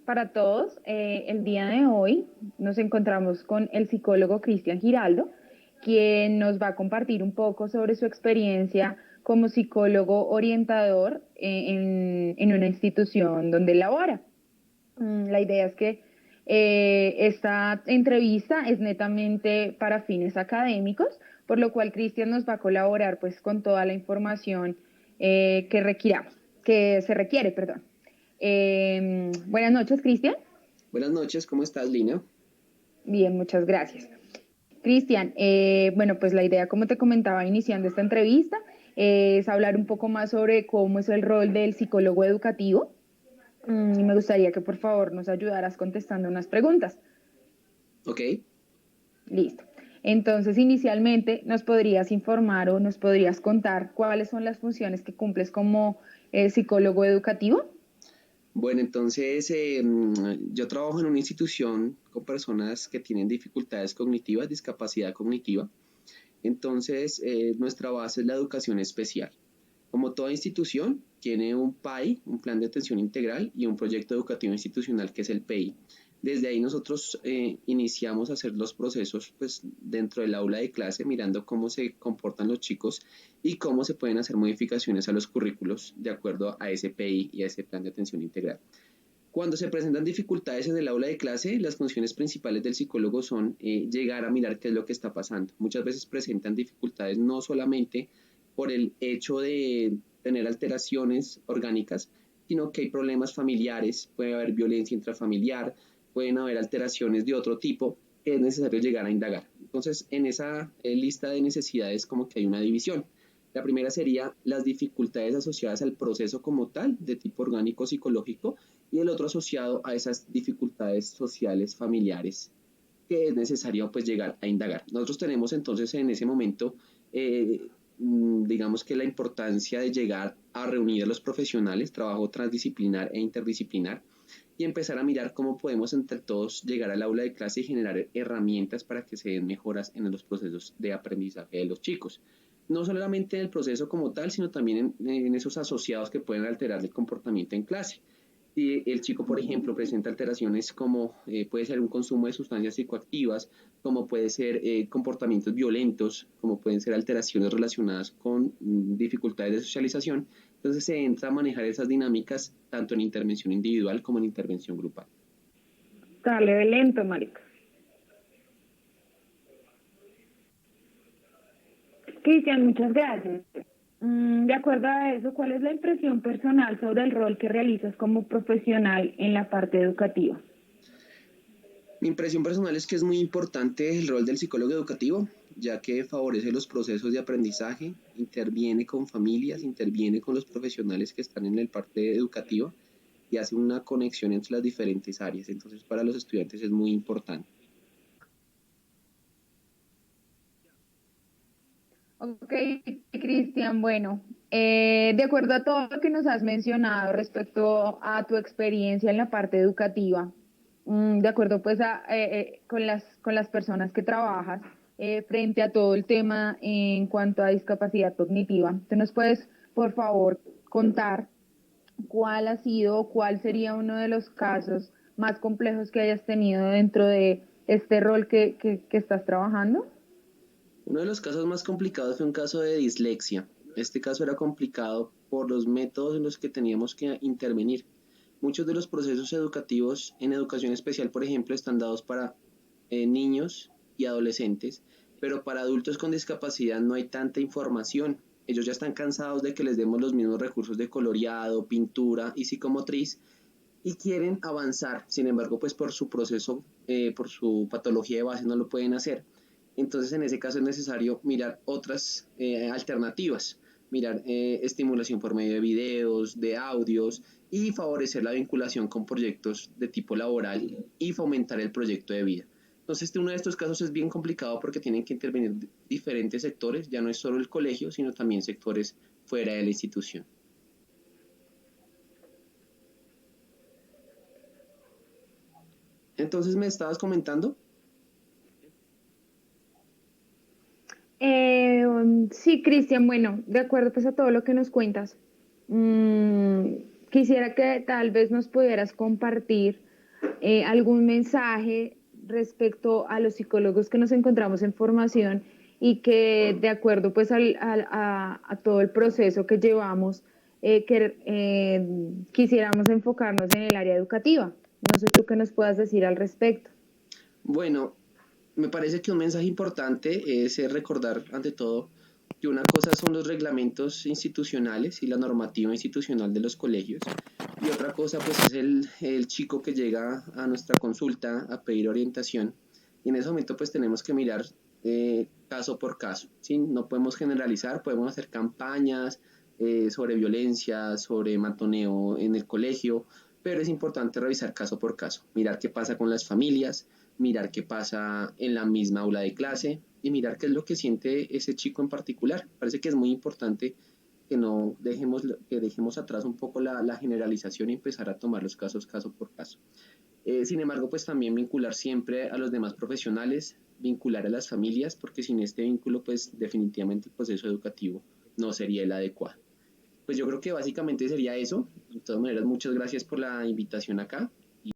para todos. El día de hoy nos encontramos con el psicólogo Cristian Giraldo, quien nos va a compartir un poco sobre su experiencia como psicólogo orientador en una institución donde labora. La idea es que esta entrevista es netamente para fines académicos, por lo cual Cristian nos va a colaborar pues con toda la información que se requiere, perdón. Buenas noches, Cristian. Buenas noches, ¿cómo estás, Lina? Bien, muchas gracias. Cristian, bueno, pues la idea, como te comentaba iniciando esta entrevista, es hablar un poco más sobre cómo es el rol del psicólogo educativo. Y me gustaría que por favor nos ayudaras contestando unas preguntas. Ok, Listo. Entonces, inicialmente, ¿nos podrías informar o nos podrías contar cuáles son las funciones que cumples como psicólogo educativo? bueno, entonces yo trabajo en una institución con personas que tienen dificultades cognitivas, discapacidad cognitiva. Entonces, nuestra base es la educación especial. Como toda institución, tiene un PAI, un plan de atención integral, y un proyecto educativo institucional que es el PEI. Desde ahí nosotros iniciamos a hacer los procesos pues, dentro del aula de clase, mirando cómo se comportan los chicos y cómo se pueden hacer modificaciones a los currículos de acuerdo a ese PEI y a ese plan de atención integral. Cuando se presentan dificultades en el aula de clase, las funciones principales del psicólogo son llegar a mirar qué es lo que está pasando. Muchas veces presentan dificultades no solamente por el hecho de tener alteraciones orgánicas, sino que hay problemas familiares, puede haber violencia intrafamiliar, pueden haber alteraciones de otro tipo que es necesario llegar a indagar. Entonces, en esa lista de necesidades como que hay una división. La primera sería las dificultades asociadas al proceso como tal, de tipo orgánico psicológico, y el otro asociado a esas dificultades sociales, familiares, que es necesario pues llegar a indagar. Nosotros tenemos entonces en ese momento, digamos que la importancia de llegar a reunir a los profesionales, trabajo transdisciplinar e interdisciplinar, y empezar a mirar cómo podemos entre todos llegar al aula de clase y generar herramientas para que se den mejoras en los procesos de aprendizaje de los chicos. No solamente en el proceso como tal, sino también en esos asociados que pueden alterar el comportamiento en clase. Si el chico, por ejemplo, presenta alteraciones como puede ser un consumo de sustancias psicoactivas, como puede ser comportamientos violentos, como pueden ser alteraciones relacionadas con dificultades de socialización, entonces se entra a manejar esas dinámicas tanto en intervención individual como en intervención grupal. Dale de lento, marica. Cristian, muchas gracias. De acuerdo a eso, ¿cuál es la impresión personal sobre el rol que realizas como profesional en la parte educativa? Mi impresión personal es que es muy importante el rol del psicólogo educativo, ya que favorece los procesos de aprendizaje, interviene con familias, interviene con los profesionales que están en el parte educativa y hace una conexión entre las diferentes áreas. Entonces, para los estudiantes es muy importante. Ok, Cristian, bueno, de acuerdo a todo lo que nos has mencionado respecto a tu experiencia en la parte educativa, de acuerdo pues con las personas que trabajas frente a todo el tema en cuanto a discapacidad cognitiva, ¿tú nos puedes, por favor, contar cuál ha sido o cuál sería uno de los casos más complejos que hayas tenido dentro de este rol que estás trabajando? Uno de los casos más complicados fue un caso de dislexia. Este caso era complicado por los métodos en los que teníamos que intervenir. Muchos de los procesos educativos en educación especial, por ejemplo, están dados para niños y adolescentes, pero para adultos con discapacidad no hay tanta información. Ellos ya están cansados de que les demos los mismos recursos de coloreado, pintura y psicomotriz y quieren avanzar. Sin embargo, pues por su proceso, por su patología de base no lo pueden hacer. Entonces, en ese caso es necesario mirar otras alternativas, mirar estimulación por medio de videos, de audios y favorecer la vinculación con proyectos de tipo laboral y fomentar el proyecto de vida. Entonces, uno de estos casos es bien complicado porque tienen que intervenir diferentes sectores, ya no es solo el colegio, sino también sectores fuera de la institución. Entonces, me estabas comentando. Sí, Cristian, bueno, de acuerdo pues a todo lo que nos cuentas, mm, quisiera que tal vez nos pudieras compartir. algún mensaje respecto a los psicólogos que nos encontramos en formación y que de acuerdo pues a todo el proceso que llevamos, quisiéramos enfocarnos en el área educativa. No sé tú qué nos puedas decir al respecto. Bueno, me parece que un mensaje importante es recordar ante todo que una cosa son los reglamentos institucionales y la normativa institucional de los colegios y otra cosa pues es el chico que llega a nuestra consulta a pedir orientación y en ese momento pues tenemos que mirar caso por caso, ¿sí? No podemos generalizar, podemos hacer campañas sobre violencia, sobre matoneo en el colegio, pero es importante revisar caso por caso, mirar qué pasa con las familias, mirar qué pasa en la misma aula de clase y mirar qué es lo que siente ese chico en particular. Parece que es muy importante que no dejemos, que dejemos atrás un poco la generalización y empezar a tomar los casos caso por caso. Sin embargo, pues también vincular siempre a los demás profesionales, vincular a las familias, porque sin este vínculo, pues definitivamente el proceso educativo no sería el adecuado. Pues yo creo que básicamente sería eso. De todas maneras, muchas gracias por la invitación acá